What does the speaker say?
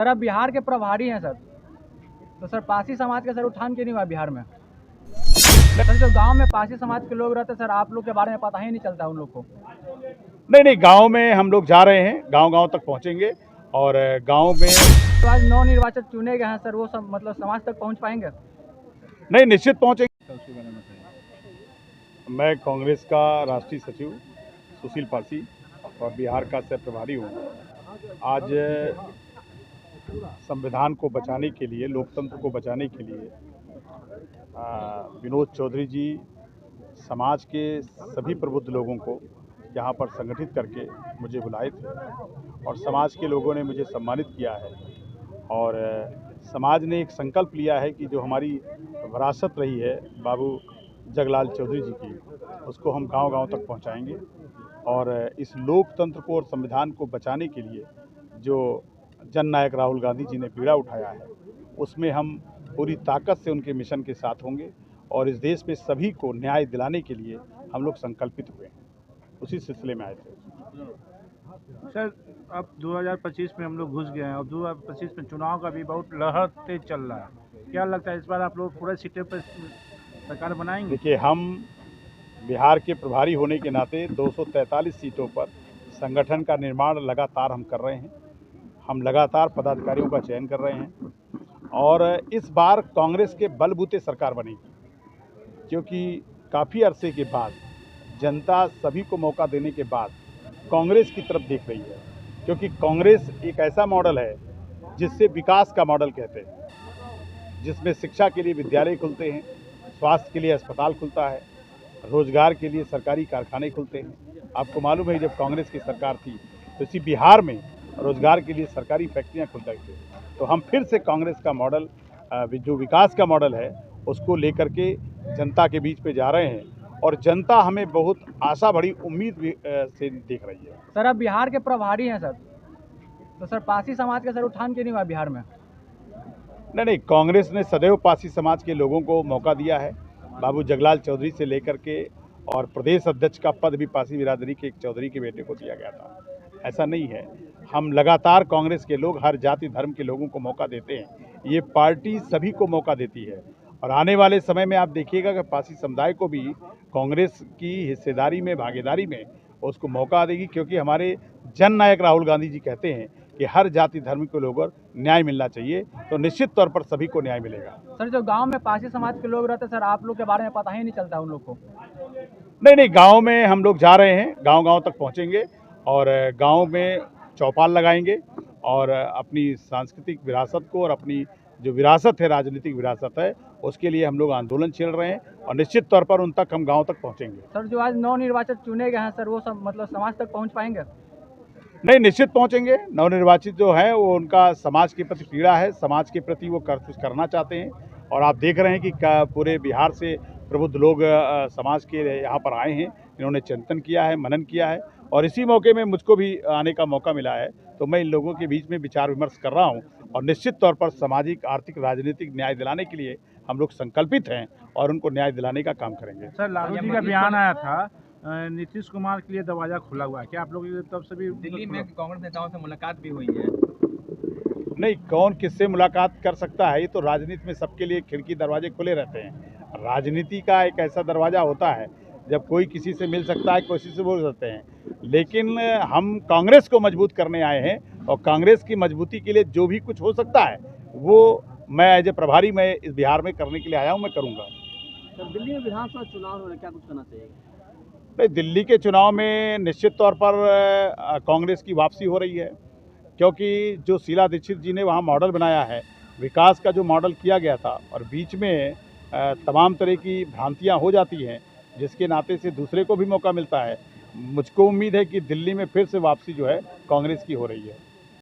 Sir आप बिहार के प्रभारी हैं सर, तो सर पासी समाज का सर उठान क्यों नहीं हुआ बिहार में? सर जो गांव में पासी समाज के लोग रहते हैं सर, आप लोग के बारे में पता ही नहीं चलता उन लोग को। नहीं नहीं, गांव में हम लोग जा रहे हैं, गांव गांव तक पहुंचेंगे और गांव में तो आज नौ निर्वाचित चुने गए हैं सर, वो सब मतलब समाज तक पहुंच पाएंगे? नहीं, निश्चित पहुंचेंगे। मैं कांग्रेस का राष्ट्रीय सचिव सुशील पासी और बिहार का सह प्रभारी हूँ। आज संविधान को बचाने के लिए, लोकतंत्र को बचाने के लिए विनोद चौधरी जी समाज के सभी प्रबुद्ध लोगों को यहाँ पर संगठित करके मुझे बुलाए थे और समाज के लोगों ने मुझे सम्मानित किया है और समाज ने एक संकल्प लिया है कि जो हमारी विरासत रही है बाबू जगलाल चौधरी जी की, उसको हम गांव-गांव तक पहुंचाएंगे और इस लोकतंत्र को और संविधान को बचाने के लिए जो जननायक राहुल गांधी जी ने बीड़ा उठाया है, उसमें हम पूरी ताकत से उनके मिशन के साथ होंगे और इस देश में सभी को न्याय दिलाने के लिए हम लोग संकल्पित हुए हैं। उसी सिलसिले में आए थे। सर अब 2025 में हम लोग घुस गए हैं और 2025 में चुनाव का भी बहुत लहर तेज चल रहा है। क्या लगता है इस बार आप लोग पूरे सीटें पर सरकार बनाएंगे? देखिए, हम बिहार के प्रभारी होने के नाते 243 सीटों पर संगठन का निर्माण लगातार हम कर रहे हैं। हम लगातार पदाधिकारियों का चयन कर रहे हैं और इस बार कांग्रेस के बलबूते सरकार बनेगी, क्योंकि काफ़ी अरसे के बाद जनता सभी को मौका देने के बाद कांग्रेस की तरफ देख रही है, क्योंकि कांग्रेस एक ऐसा मॉडल है जिससे विकास का मॉडल कहते हैं, जिसमें शिक्षा के लिए विद्यालय खुलते हैं, स्वास्थ्य के लिए अस्पताल खुलता है, रोजगार के लिए सरकारी कारखाने खुलते हैं। आपको मालूम है जब कांग्रेस की सरकार थी तो इसी बिहार में रोजगार के लिए सरकारी फैक्ट्रियां खुल रही थी। तो हम फिर से कांग्रेस का मॉडल, जो विकास का मॉडल है, उसको लेकर के जनता के बीच पे जा रहे हैं और जनता हमें बहुत आशा भरी उम्मीद से देख रही है। सर आप बिहार के प्रभारी हैं सर, तो सर पासी समाज का सर उठान क्यों नहीं हुआ बिहार में? नहीं, कांग्रेस ने सदैव पासी समाज के लोगों को मौका दिया है। बाबू जगलाल चौधरी से लेकर के और प्रदेश अध्यक्ष का पद भी पासी बिरादरी के एक चौधरी के बेटे को दिया गया था। ऐसा नहीं है, हम लगातार कांग्रेस के लोग हर जाति धर्म के लोगों को मौका देते हैं। ये पार्टी सभी को मौका देती है और आने वाले समय में आप देखिएगा कि पासी समुदाय को भी कांग्रेस की हिस्सेदारी में, भागीदारी में उसको मौका देगी, क्योंकि हमारे जननायक राहुल गांधी जी कहते हैं कि हर जाति धर्म के लोगों को न्याय मिलना चाहिए, तो निश्चित तौर पर सभी को न्याय मिलेगा। सर जो गांव में पासी समाज के लोग रहते हैं सर, आप लोग के बारे में पता ही नहीं चलता उन लोग को। नहीं, गांव में हम लोग जा रहे हैं, गांव-गांव तक पहुंचेंगे और गांव में चौपाल लगाएंगे और अपनी सांस्कृतिक विरासत को और अपनी जो विरासत है, राजनीतिक विरासत है, उसके लिए हम लोग आंदोलन छेड़ रहे हैं और निश्चित तौर पर उन तक हम गांव तक पहुंचेंगे। सर जो आज नौ निर्वाचित चुने गए हैं सर, वो सब मतलब समाज तक पहुंच पाएंगे? नहीं, निश्चित पहुंचेंगे। नवनिर्वाचित जो है वो उनका समाज के प्रति पीड़ा है, समाज के प्रति वो कुछ करना चाहते हैं और आप देख रहे हैं कि पूरे बिहार से प्रबुद्ध लोग समाज के यहाँ पर आए हैं। इन्होंने चिंतन किया है, मनन किया है और इसी मौके में मुझको भी आने का मौका मिला है, तो मैं इन लोगों के बीच में विचार विमर्श कर रहा हूँ और निश्चित तौर पर सामाजिक, आर्थिक, राजनीतिक न्याय दिलाने के लिए हम लोग संकल्पित हैं और उनको न्याय दिलाने का काम करेंगे। सर लालू जी का बयान आया था, नीतीश कुमार के लिए दरवाजा खुला हुआ है, क्या आप लोग की तरफ से भी? दिल्ली में कांग्रेस नेताओं से मुलाकात भी हुई है। नहीं, कौन किससे मुलाकात कर सकता है, ये तो राजनीति में सबके लिए खिड़की दरवाजे खुले रहते हैं। राजनीति का एक ऐसा दरवाज़ा होता है जब कोई किसी से मिल सकता है, किसी से बोल सकते हैं, लेकिन हम कांग्रेस को मजबूत करने आए हैं और कांग्रेस की मजबूती के लिए जो भी कुछ हो सकता है वो मैं एज ए प्रभारी मैं इस बिहार में करने के लिए आया हूँ, मैं करूँगा। सर दिल्ली में विधानसभा चुनाव हो रहे, क्या कुछ करना चाहिए? नहीं, दिल्ली के चुनाव में निश्चित तौर पर कांग्रेस की वापसी हो रही है, क्योंकि जो शीला दीक्षित जी ने वहाँ मॉडल बनाया है, विकास का जो मॉडल किया गया था और बीच में तमाम तरह की भ्रांतियाँ हो जाती हैं, जिसके नाते से दूसरे को भी मौका मिलता है। मुझको उम्मीद है कि दिल्ली में फिर से वापसी जो है कांग्रेस की हो रही है।